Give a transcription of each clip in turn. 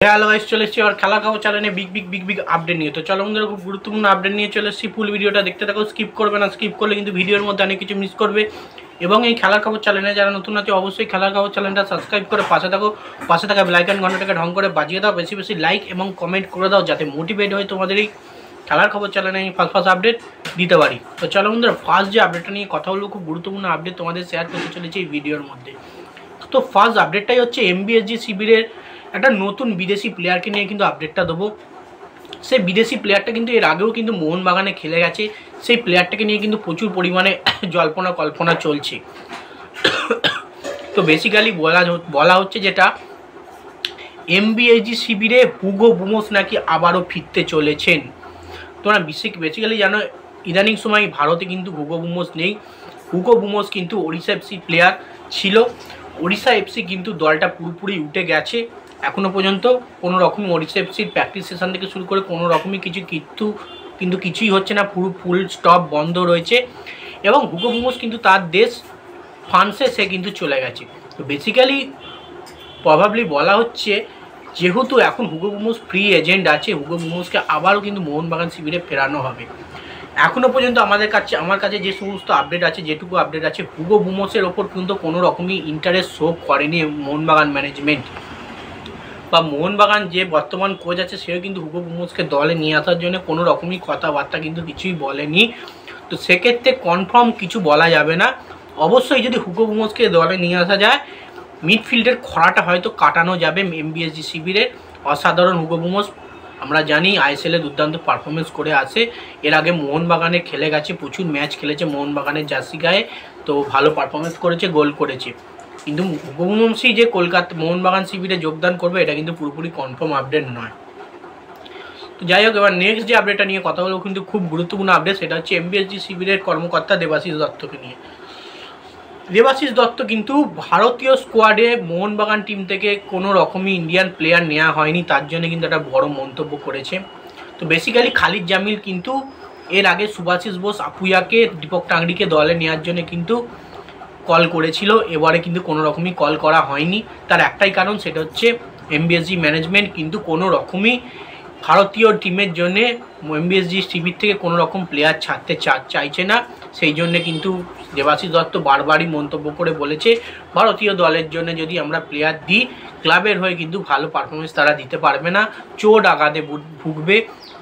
Hello guys, চলে এসেছি আর খেলার খবর চ্যানেলে বিগ আপডেট নিয়ে। তো চলো বন্ধুরা, খুব গুরুত্বপূর্ণ আপডেট নিয়ে চলে এসেছি। ফুল ভিডিওটা দেখতে থাকো, স্কিপ করবে না। স্কিপ করলে কিন্তু ভিডিওর মধ্যে অনেক কিছু মিস করবে। এবং এই খেলার খবর চ্যানেলে যারা নতুন আছে অবশ্যই খেলার খবর চ্যানেলটা সাবস্ক্রাইব করে পাশে থাকা বেল আইকন ঘন্টাটাকে ঢং করে বাজিয়ে দাও। বেশি বেশি লাইক এবং কমেন্ট করে দাও, যাতে মোটিভেট হয় তোমাদের এই খেলার খবর চ্যানেলে আমি ফার্স্ট আপডেট দিতে পারি। তো চলো বন্ধুরা, ফার্স্ট যে আপডেটটা নিয়ে কথা বলবো, খুব গুরুত্বপূর্ণ আপডেট তোমাদের শেয়ার করতে চলেছি এই ভিডিওর মধ্যে। তো ফার্স্ট আপডেটটাই হচ্ছে এমবিএসজি শিবিরের একটা নতুন বিদেশি প্লেয়ারকে নিয়ে কিন্তু আপডেটটা দেবো। সেই বিদেশি প্লেয়ারটা কিন্তু এর আগেও কিন্তু মোহনবাগানে খেলে গেছে। সেই প্লেয়ারটাকে নিয়ে কিন্তু প্রচুর পরিমাণে জল্পনা কল্পনা চলছে। তো বেসিক্যালি বলা হচ্ছে যেটা, এমবিএসজি শিবিরে হুগো বুমোস নাকি আবারও ফিরতে চলেছেন। তোমরা বেসিক্যালি জানো, ইদানিং সময় ভারতে কিন্তু হুগো বুমোস নেই। হুগো বুমোস কিন্তু ওড়িশা এফসি প্লেয়ার ছিল। ওড়িশা এফসি কিন্তু দলটা পুরোপুরি উঠে গেছে। এখনও পর্যন্ত কোনো রকম ওড়িশা এফসির প্র্যাকটিস সেশন থেকে শুরু করে কোনো রকমই কিন্তু কিছুই হচ্ছে না, পুরো ফুল স্টপ বন্ধ রয়েছে। এবং হুগো বুমোস কিন্তু তার দেশ ফ্রান্সে সে কিন্তু চলে গেছে। তো বেসিক্যালি প্রবাবলি বলা হচ্ছে, যেহেতু এখন হুগো বুমোস ফ্রি এজেন্ট আছে, হুগো বুমোসকে আবারও কিন্তু মোহনবাগান শিবিরে ফেরানো হবে। এখনও পর্যন্ত আমার কাছে যে সমস্ত আপডেট আছে, যেটুকু আপডেট আছে, হুগো বুমোসের ওপর কিন্তু কোনো রকমই ইন্টারেস্ট শো করেনি মোহনবাগান ম্যানেজমেন্ট। বা মোহনবাগান যে বর্তমান কোচ আছে, সেও কিন্তু হুগো বুমোসকে দলে নিয়ে আসার জন্য কোনো রকমই কথাবার্তা কিন্তু কিছুই বলেনি। তো সেক্ষেত্রে কনফার্ম কিছু বলা যাবে না। অবশ্যই যদি হুগো বুমোসকে দলে নিয়ে আসা যায়, মিডফিল্ডের খরাটা হয়তো কাটানো যাবে এমবিএসজি শিবিরের। অসাধারণ হুগো বুমোস, আমরা জানি আইএসএলে দুর্দান্ত পারফরমেন্স করে আসে। এর আগে মোহনবাগানে খেলে গেছে, প্রচুর ম্যাচ খেলেছে মোহনবাগানের জার্সি গায়ে। তো ভালো পারফরমেন্স করেছে, গোল করেছে। কিন্তু হুগো বুমোসই যে কলকাতা মোহনবাগান শিবিরে যোগদান করবে, এটা কিন্তু পুরোপুরি কনফার্ম আপডেট নয়। তো যাই হোক, এবার নেক্সট যে আপডেটটা নিয়ে কথা বলবো কিন্তু খুব গুরুত্বপূর্ণ আপডেট, সেটা হচ্ছে এমবিএসজি শিবিরের কর্মকর্তা দেবাশিস দত্তকে নিয়ে। দেবাশিস দত্ত কিন্তু ভারতীয় স্কোয়াডে মোহনবাগান টিম থেকে কোনো রকমই ইন্ডিয়ান প্লেয়ার নেওয়া হয়নি, তার জন্য কিন্তু একটা বড় মন্তব্য করেছে। তো বেসিক্যালি খালিদ জামিল কিন্তু এর আগে সুভাশিস বোস আপুয়াকে, দীপক টাংরিকে দলে নেওয়ার জন্য কিন্তু কল করেছিল। এবারে কিন্তু কোনো রকমই কল করা হয়নি। তার একটাই কারণ, সেটা হচ্ছে এমবিএসজি ম্যানেজমেন্ট কিন্তু কোনো রকমই ভারতীয় টিমের জন্যে এমবিএসজি শিবির থেকে কোনো রকম প্লেয়ার ছাড়তে চাইছে না। সেই জন্যে কিন্তু দেবাশিস দত্ত বারবারই মন্তব্য করে বলেছে, ভারতীয় দলের জন্য যদি আমরা প্লেয়ার দিই, ক্লাবের হয়ে কিন্তু ভালো পারফরমেন্স তারা দিতে পারবে না, চোট আঘাতে ভুগবে।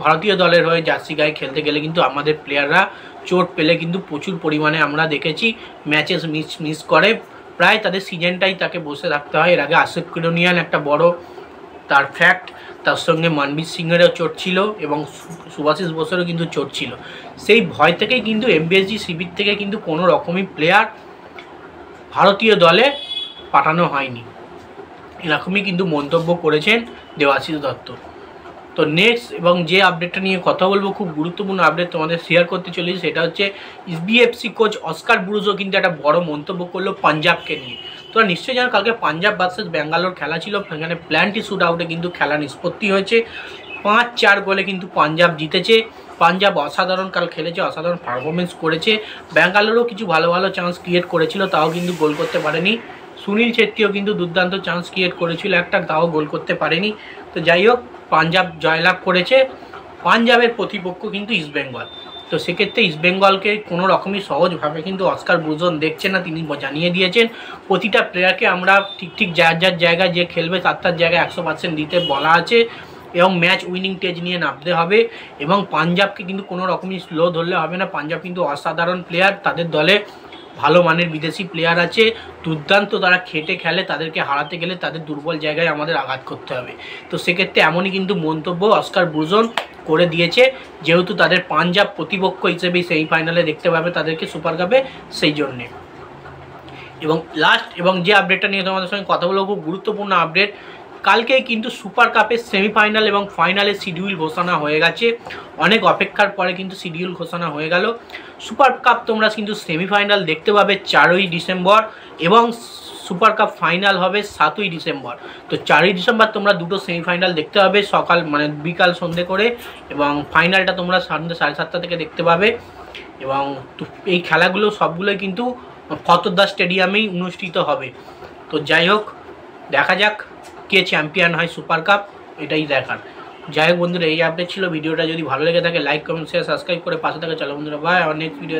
ভারতীয় দলের হয়ে জার্সি গায়ে খেলতে গেলে কিন্তু আমাদের প্লেয়াররা চোট পেলে কিন্তু প্রচুর পরিমাণে আমরা দেখেছি ম্যাচেস মিস করে। প্রায় তাদের সিজনটাই তাকে বসে রাখতে হয়। এর আগে আশিফ কিরোনিয়ান একটা বড় তার ফ্যাক্ট, তার সঙ্গে মনবীর সিংয়েরও চোট ছিল এবং সুভাশিস বোসেরও কিন্তু চোট ছিল। সেই ভয় থেকেই কিন্তু এমবিএসজি শিবির থেকে কিন্তু কোনো রকমই প্লেয়ার ভারতীয় দলে পাঠানো হয়নি, এরকমই কিন্তু মন্তব্য করেছেন দেবাশিস দত্ত। তো নেক্সট এবং যে আপডেটটা নিয়ে কথা বলবো, খুব গুরুত্বপূর্ণ আপডেট তোমাদের শেয়ার করতে চলেছি, সেটা হচ্ছে ইসবিএফসি কোচ অস্কার ব্রুজো কিন্তু একটা বড় মন্তব্য করলো পাঞ্জাবকে নিয়ে। তোমরা নিশ্চয়ই জানো, কালকে পাঞ্জাব ভার্সেস ব্যাঙ্গালোর খেলা ছিল। সেখানে প্ল্যান্টি শুট আউটে কিন্তু খেলা নিষ্পত্তি হয়েছে। 5-4 গোলে কিন্তু পাঞ্জাব জিতেছে। পাঞ্জাব অসাধারণ কাল খেলেছে, অসাধারণ পারফরমেন্স করেছে। ব্যাঙ্গালোরও কিছু ভালো ভালো চান্স ক্রিয়েট করেছিল, তাও কিন্তু গোল করতে পারেনি। সুনীল ছেত্রীও কিন্তু দুর্দান্ত চান্স ক্রিয়েট করেছিল একটা, তাও গোল করতে পারেনি। তো যাই হোক, পাঞ্জাব জয়লাভ করেছে। পাঞ্জাবের প্রতিপক্ষ কিন্তু ইস্টবেঙ্গল। তো সেক্ষেত্রে ইস্টবেঙ্গলকে কোনো রকমই সহজভাবে কিন্তু অস্কার ব্রুজো দেখছেন না। তিনি জানিয়ে দিয়েছেন, প্রতিটা প্লেয়ারকে আমরা ঠিক যার জায়গায় যে খেলবে তার জায়গায় 100% দিতে বলা আছে এবং ম্যাচ উইনিং টেজ নিয়ে নামতে হবে। এবং পাঞ্জাবকে কিন্তু কোনো রকমই স্লো ধরলে হবে না। পাঞ্জাব কিন্তু অসাধারণ প্লেয়ার, তাদের দলে ভালো মানের বিদেশি প্লেয়ার আছে, দুর্দান্ত তারা খেটে খেলে। তাদেরকে হারাতে গেলে তাদের দুর্বল জায়গায় আমাদের আঘাত করতে হবে। তো সেক্ষেত্রে এমনই কিন্তু মন্তব্য অস্কার ব্রুজো করে দিয়েছে, যেহেতু তাদের পাঞ্জাব প্রতিপক্ষ হিসেবেই সেমিফাইনালে দেখতে পাবে তাদেরকে সুপার কাপে, সেই জন্যে। এবং লাস্ট এবং যে আপডেটটা নিয়ে তোমাদের সঙ্গে কথা বলবো, খুব গুরুত্বপূর্ণ আপডেট, কালকেই কিন্তু সুপার কাপের সেমিফাইনাল এবং ফাইনালের শিডিউল ঘোষণা হয়ে গেছে। অনেক অপেক্ষার পরে কিন্তু শিডিউল ঘোষণা হয়ে গেল। সুপার কাপ তোমরা কিন্তু সেমিফাইনাল দেখতে পাবে 4ই ডিসেম্বর এবং সুপার কাপ ফাইনাল হবে 7ই ডিসেম্বর। তো 4ই ডিসেম্বর তোমরা দুটো সেমিফাইনাল দেখতে পাবে, সকাল মানে বিকাল সন্ধ্যে করে, এবং ফাইনালটা তোমরা সন্ধ্যে 7:30 থেকে দেখতে পাবে। এবং এই খেলাগুলো সবগুলোই কিন্তু ফতোরদা স্টেডিয়ামেই অনুষ্ঠিত হবে। তো যাই হোক, দেখা যাক কে চ্যাম্পিয়ন হয় সুপার কাপ। এটাই দেখার। যাই হোক বন্ধুরা, এই আপডেট ছিল। ভিডিওটা যদি ভালো লেগে থাকে লাইক কমেন্ট শেয়ার সাবস্ক্রাইব করে পাশে থাকে। চলো বন্ধুরা, বাই, আমার নেক্সট ভিডিও